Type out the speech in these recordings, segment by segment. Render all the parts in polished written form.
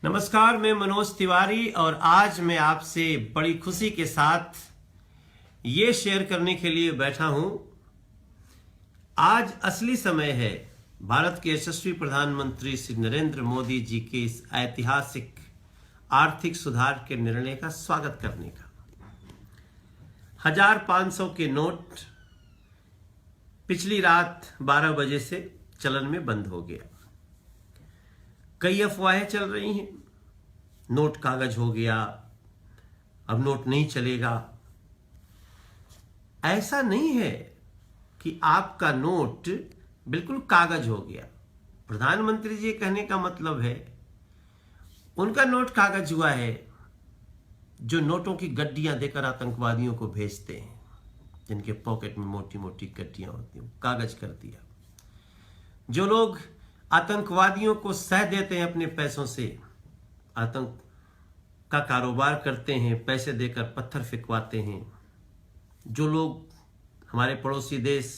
नमस्कार, मैं मनोज तिवारी और आज मैं आपसे बड़ी खुशी के साथ ये शेयर करने के लिए बैठा हूं। आज असली समय है भारत के यशस्वी प्रधानमंत्री श्री नरेंद्र मोदी जी के इस ऐतिहासिक आर्थिक सुधार के निर्णय का स्वागत करने का। 1500 के नोट पिछली रात 12 बजे से चलन में बंद हो गया। कई अफवाहें चल रही हैं, नोट कागज हो गया, अब नोट नहीं चलेगा। ऐसा नहीं है कि आपका नोट बिल्कुल कागज हो गया। प्रधानमंत्री जी कहने का मतलब है उनका नोट कागज हुआ है जो नोटों की गड्डियां देकर आतंकवादियों को भेजते हैं, जिनके पॉकेट में मोटी मोटी गड्डियां होती हैं, कागज कर दिया। जो लोग आतंकवादियों को सह देते हैं अपने पैसों से, आतंक का कारोबार करते हैं, पैसे देकर पत्थर फिकवाते हैं, जो लोग हमारे पड़ोसी देश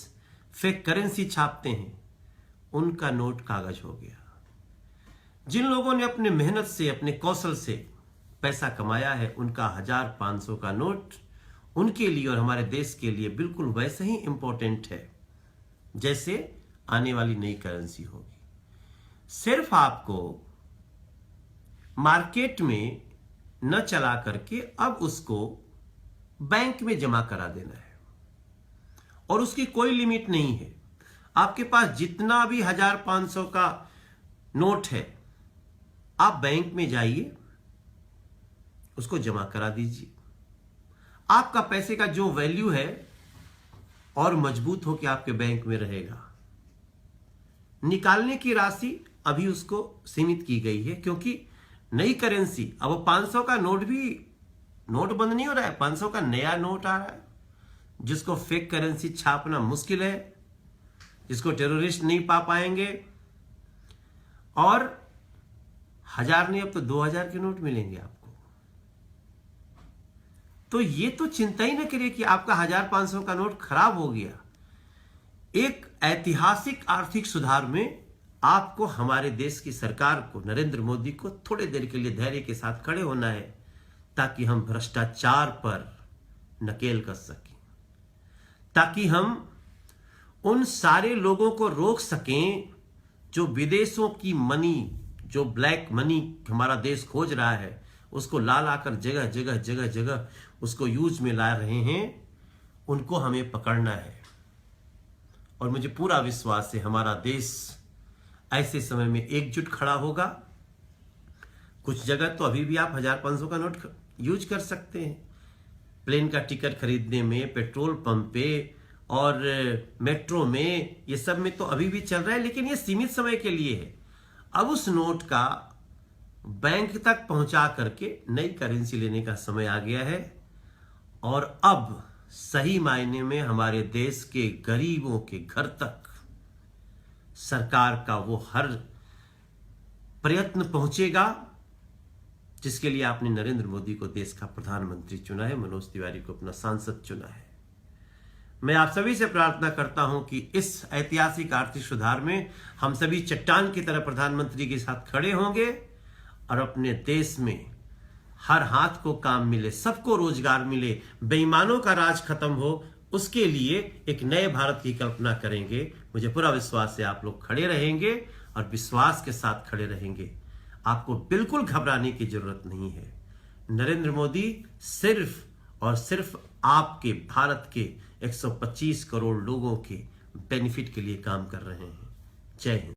फेक करेंसी छापते हैं, उनका नोट कागज हो गया। जिन लोगों ने अपने मेहनत से, अपने कौशल से पैसा कमाया है, उनका 1500 का नोट उनके लिए और हमारे देश के लिए बिल्कुल वैसे ही इंपॉर्टेंट है जैसे आने वाली नई करेंसी होगी। सिर्फ आपको मार्केट में न चला करके अब उसको बैंक में जमा करा देना है और उसकी कोई लिमिट नहीं है। आपके पास जितना भी 1500 का नोट है, आप बैंक में जाइए, उसको जमा करा दीजिए। आपका पैसे का जो वैल्यू है और मजबूत होकर आपके बैंक में रहेगा। निकालने की राशि अभी उसको सीमित की गई है, क्योंकि नई करेंसी, अब 500 का नोट भी नोट बंद नहीं हो रहा है, 500 का नया नोट आ रहा है जिसको फेक करेंसी छापना मुश्किल है, जिसको टेररिस्ट नहीं पा पाएंगे। और 1000 नहीं, अब तो 2000 के नोट मिलेंगे आपको। तो ये तो चिंता ही ना करिए कि आपका 1500 का नोट खराब हो गया। एक ऐतिहासिक आर्थिक सुधार में आपको हमारे देश की सरकार को, नरेंद्र मोदी को थोड़ी देर के लिए धैर्य के साथ खड़े होना है, ताकि हम भ्रष्टाचार पर नकेल कस सकें, ताकि हम उन सारे लोगों को रोक सकें जो विदेशों की मनी, जो ब्लैक मनी हमारा देश खोज रहा है, उसको ला लाकर जगह जगह जगह जगह उसको यूज में ला रहे हैं। उनको हमें पकड़ना है और मुझे पूरा विश्वास है हमारा देश ऐसे समय में एकजुट खड़ा होगा। कुछ जगह तो अभी भी आप 1500 का नोट यूज कर सकते हैं, प्लेन का टिकट खरीदने में, पेट्रोल पंप पे और मेट्रो में, ये सब में तो अभी भी चल रहा है, लेकिन ये सीमित समय के लिए है। अब उस नोट का बैंक तक पहुंचा करके नई करेंसी लेने का समय आ गया है और अब सही मायने में हमारे देश के गरीबों के घर तक सरकार का वो हर प्रयत्न पहुंचेगा जिसके लिए आपने नरेंद्र मोदी को देश का प्रधानमंत्री चुना है, मनोज तिवारी को अपना सांसद चुना है। मैं आप सभी से प्रार्थना करता हूं कि इस ऐतिहासिक आर्थिक सुधार में हम सभी चट्टान की तरह प्रधानमंत्री के साथ खड़े होंगे और अपने देश में हर हाथ को काम मिले, सबको रोजगार मिले, बेईमानों का राज खत्म हो, उसके लिए एक नए भारत की कल्पना करेंगे। मुझे पूरा विश्वास है आप लोग खड़े रहेंगे और विश्वास के साथ खड़े रहेंगे। आपको बिल्कुल घबराने की जरूरत नहीं है। नरेंद्र मोदी सिर्फ और सिर्फ आपके भारत के 125 करोड़ लोगों के बेनिफिट के लिए काम कर रहे हैं। जय हिंद।